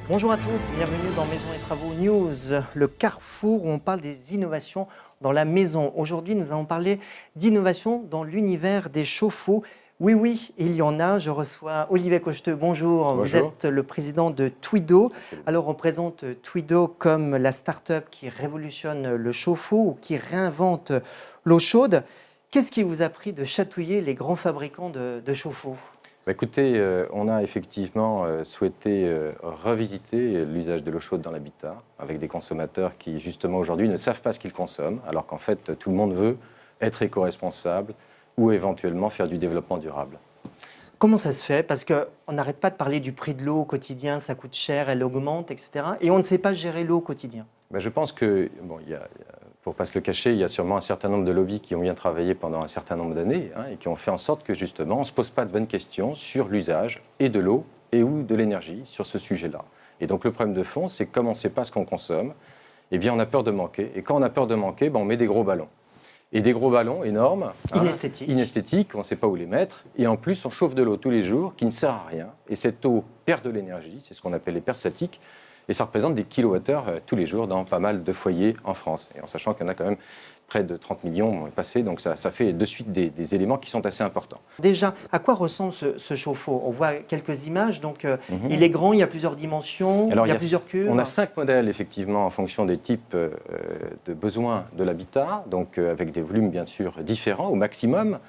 Bonjour à tous, bienvenue dans Maison et Travaux News, le carrefour où on parle des innovations dans la maison. Aujourd'hui, nous allons parler d'innovation dans l'univers des chauffe-eau. Oui, il y en a. Je reçois Olivier Cocheteux. Bonjour. Bonjour. Vous êtes le président de Twido. Alors, on présente Twido comme la start-up qui révolutionne le chauffe-eau ou qui réinvente l'eau chaude. Qu'est-ce qui vous a pris de chatouiller les grands fabricants de chauffe-eau ? Écoutez, on a effectivement souhaité revisiter l'usage de l'eau chaude dans l'habitat avec des consommateurs qui, justement, aujourd'hui ne savent pas ce qu'ils consomment, alors qu'en fait, tout le monde veut être éco-responsable ou éventuellement faire du développement durable. Comment ça se fait ? Parce qu'on n'arrête pas de parler du prix de l'eau au quotidien, ça coûte cher, elle augmente, etc. Et on ne sait pas gérer l'eau au quotidien. Je pense que, pour ne pas se le cacher, il y a sûrement un certain nombre de lobbies qui ont bien travaillé pendant un certain nombre d'années et qui ont fait en sorte que, justement, on ne se pose pas de bonnes questions sur l'usage et de l'eau et ou de l'énergie sur ce sujet-là. Et donc, le problème de fond, c'est que comme on ne sait pas ce qu'on consomme, eh bien, on a peur de manquer. Et quand on a peur de manquer, on met des gros ballons. Et des gros ballons énormes, inesthétiques, on ne sait pas où les mettre. Et en plus, on chauffe de l'eau tous les jours qui ne sert à rien. Et cette eau perd de l'énergie, c'est ce qu'on appelle les pertes statiques. Et ça représente des kilowattheures tous les jours dans pas mal de foyers en France. Et en sachant qu'il y en a quand même près de 30 millions passés, donc ça fait de suite des éléments qui sont assez importants. Déjà, à quoi ressemble ce chauffe-eau ? On voit quelques images, donc il est grand, il y a plusieurs dimensions, il y a plusieurs cuves. On a 5 modèles, effectivement, en fonction des types de besoins de l'habitat, donc avec des volumes, bien sûr, différents au maximum,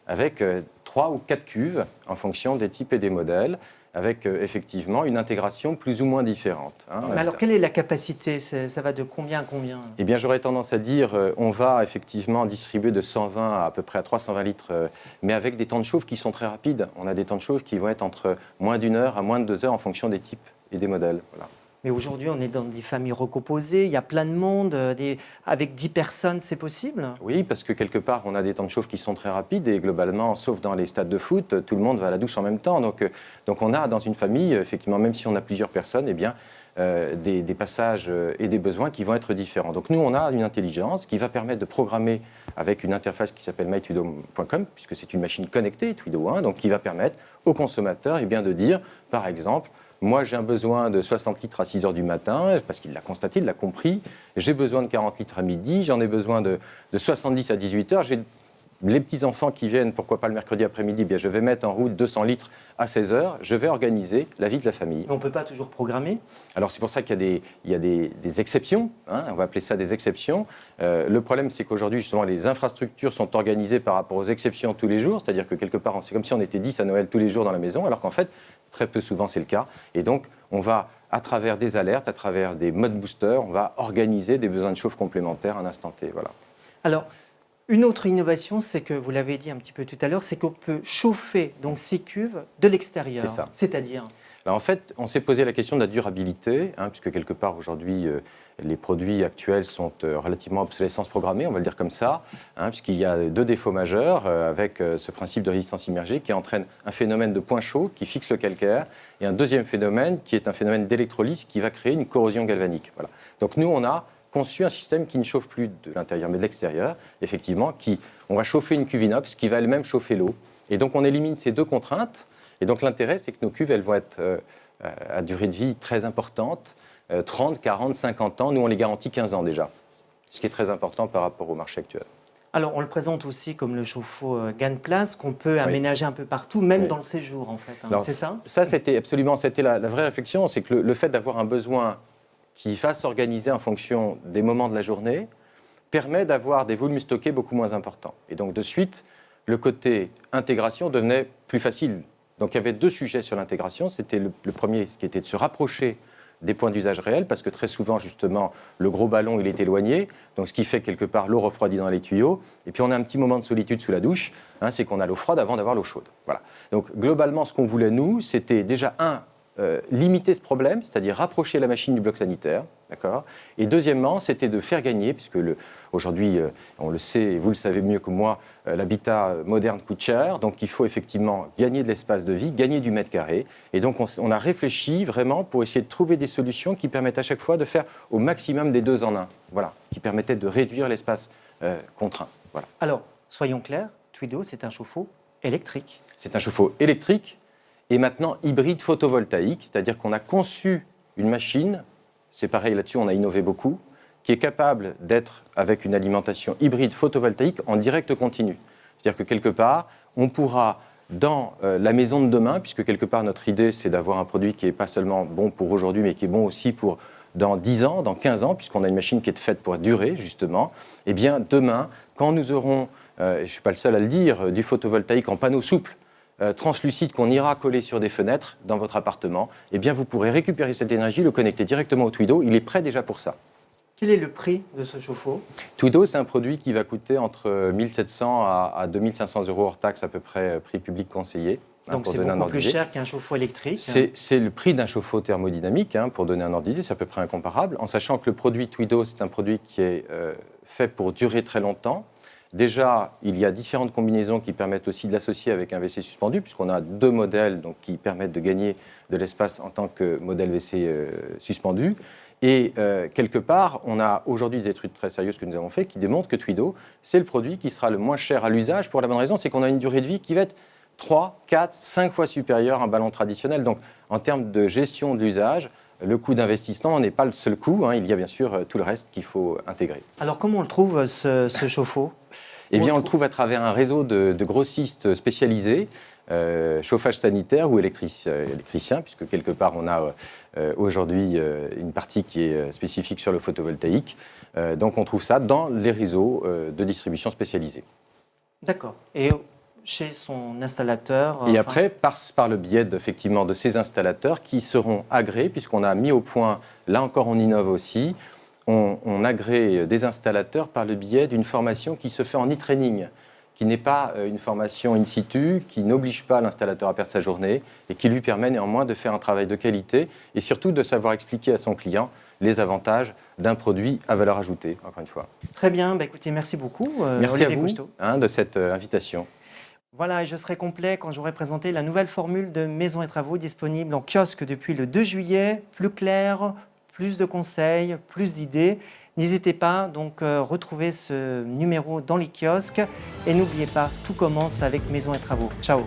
avec 3 ou 4 cuves en fonction des types et des modèles, avec effectivement une intégration plus ou moins différente. Mais alors, quelle est la capacité ? Ça va de combien à combien ? Eh bien, j'aurais tendance à dire, on va effectivement distribuer de 120 à peu près à 320 litres, mais avec des temps de chauffe qui sont très rapides. On a des temps de chauffe qui vont être entre moins d'1 heure à moins de 2 heures en fonction des types et des modèles. Voilà. Mais aujourd'hui, on est dans des familles recomposées, il y a plein de monde, avec 10 personnes, c'est possible ? Oui, parce que quelque part, on a des temps de chauffe qui sont très rapides et globalement, sauf dans les stades de foot, tout le monde va à la douche en même temps. Donc on a dans une famille, effectivement, même si on a plusieurs personnes, eh bien, des passages et des besoins qui vont être différents. Donc nous, on a une intelligence qui va permettre de programmer avec une interface qui s'appelle mytwido.com, puisque c'est une machine connectée, Twido 1, donc qui va permettre aux consommateurs eh bien, de dire, par exemple, moi, j'ai un besoin de 60 litres à 6 heures du matin, parce qu'il l'a constaté, il l'a compris. J'ai besoin de 40 litres à midi, j'en ai besoin de 70 à 18 heures. J'ai les petits-enfants qui viennent, pourquoi pas le mercredi après-midi, bien, je vais mettre en route 200 litres à 16 heures. Je vais organiser la vie de la famille. Mais on ne peut pas toujours programmer ? Alors, c'est pour ça qu'il y a des exceptions. On va appeler ça des exceptions. Le problème, c'est qu'aujourd'hui, justement, les infrastructures sont organisées par rapport aux exceptions tous les jours. C'est-à-dire que quelque part, c'est comme si on était 10 à Noël tous les jours dans la maison, alors qu'en fait, très peu souvent, c'est le cas. Et donc, on va, à travers des alertes, à travers des modes boosters, on va organiser des besoins de chauffe complémentaires à un instant T. Voilà. Alors, une autre innovation, c'est que, vous l'avez dit un petit peu tout à l'heure, c'est qu'on peut chauffer donc, ces cuves de l'extérieur. C'est ça. C'est-à-dire ? Alors en fait, on s'est posé la question de la durabilité, puisque quelque part aujourd'hui, les produits actuels sont relativement obsolescence programmée, on va le dire comme ça, puisqu'il y a 2 défauts majeurs avec ce principe de résistance immergée qui entraîne un phénomène de point chaud qui fixe le calcaire et un deuxième phénomène qui est un phénomène d'électrolyse qui va créer une corrosion galvanique. Voilà. Donc nous, on a conçu un système qui ne chauffe plus de l'intérieur mais de l'extérieur, effectivement, on va chauffer une cuve inox qui va elle-même chauffer l'eau. Et donc on élimine ces 2 contraintes. Et donc l'intérêt, c'est que nos cuves, elles vont être à durée de vie très importante, 30, 40, 50 ans. Nous, on les garantit 15 ans déjà, ce qui est très important par rapport au marché actuel. Alors, on le présente aussi comme le chauffe-eau gain de place qu'on peut aménager un peu partout, même dans le séjour, en fait. Alors, c'est ça ? Ça, c'était la vraie réflexion, c'est que le fait d'avoir un besoin qui va s'organiser en fonction des moments de la journée permet d'avoir des volumes stockés beaucoup moins importants. Et donc, de suite, le côté intégration devenait plus facile. Donc il y avait 2 sujets sur l'intégration. C'était le premier qui était de se rapprocher des points d'usage réels, parce que très souvent, justement, le gros ballon, il est éloigné, donc ce qui fait quelque part l'eau refroidit dans les tuyaux. Et puis on a un petit moment de solitude sous la douche, c'est qu'on a l'eau froide avant d'avoir l'eau chaude. Voilà. Donc globalement, ce qu'on voulait, nous, c'était déjà, limiter ce problème, c'est-à-dire rapprocher la machine du bloc sanitaire, d'accord ? Et deuxièmement, c'était de faire gagner, puisque aujourd'hui, on le sait, et vous le savez mieux que moi, l'habitat moderne coûte cher, donc il faut effectivement gagner de l'espace de vie, gagner du mètre carré. Et donc on a réfléchi vraiment pour essayer de trouver des solutions qui permettent à chaque fois de faire au maximum des 2 en 1, voilà, qui permettaient de réduire l'espace contraint. Voilà. Alors, soyons clairs, Twido, c'est un chauffe-eau électrique. C'est un chauffe-eau électrique et maintenant hybride photovoltaïque, c'est-à-dire qu'on a conçu une machine, c'est pareil là-dessus, on a innové beaucoup, qui est capable d'être avec une alimentation hybride photovoltaïque en direct continu. C'est-à-dire que quelque part, on pourra, dans la maison de demain, puisque quelque part notre idée c'est d'avoir un produit qui n'est pas seulement bon pour aujourd'hui, mais qui est bon aussi pour dans 10 ans, dans 15 ans, puisqu'on a une machine qui est faite pour durer, justement, eh bien demain, quand nous aurons, je ne suis pas le seul à le dire, du photovoltaïque en panneau souple, translucide qu'on ira coller sur des fenêtres dans votre appartement, eh bien vous pourrez récupérer cette énergie, le connecter directement au Twido. Il est prêt déjà pour ça. Quel est le prix de ce chauffe-eau? Twido, c'est un produit qui va coûter entre 1 700 à 2 500 euros hors taxe à peu près, prix public conseillé. Donc c'est beaucoup plus cher qu'un chauffe-eau électrique. C'est le prix d'un chauffe-eau thermodynamique, pour donner un ordre d'idée, c'est à peu près incomparable, en sachant que le produit Twido, c'est un produit qui est fait pour durer très longtemps. Déjà, il y a différentes combinaisons qui permettent aussi de l'associer avec un WC suspendu, puisqu'on a 2 modèles donc, qui permettent de gagner de l'espace en tant que modèle WC suspendu. Et quelque part, on a aujourd'hui des études très sérieuses que nous avons faites qui démontrent que Twido, c'est le produit qui sera le moins cher à l'usage pour la bonne raison, c'est qu'on a une durée de vie qui va être 3, 4, 5 fois supérieure à un ballon traditionnel. Donc, en termes de gestion de l'usage, le coût d'investissement n'est pas le seul coût. Il y a bien sûr tout le reste qu'il faut intégrer. Alors, comment on le trouve, ce chauffe-eau? Eh bien, on le trouve à travers un réseau de grossistes spécialisés, chauffage sanitaire ou électricien, puisque quelque part, on a aujourd'hui une partie qui est spécifique sur le photovoltaïque. Donc, on trouve ça dans les réseaux de distribution spécialisés. D'accord. Et chez son installateur. Et après, par le biais effectivement de ces installateurs qui seront agréés, puisqu'on a mis au point, là encore on innove aussi, on agrée des installateurs par le biais d'une formation qui se fait en e-training, qui n'est pas une formation in situ, qui n'oblige pas l'installateur à perdre sa journée et qui lui permet néanmoins de faire un travail de qualité et surtout de savoir expliquer à son client les avantages d'un produit à valeur ajoutée, encore une fois. Très bien, écoutez, merci beaucoup. Merci Olivier à vous Cousteau. De cette invitation. Voilà, et je serai complet quand j'aurai présenté la nouvelle formule de Maisons et Travaux disponible en kiosque depuis le 2 juillet. Plus clair, plus de conseils, plus d'idées. N'hésitez pas donc à retrouver ce numéro dans les kiosques. Et n'oubliez pas, tout commence avec Maisons et Travaux. Ciao.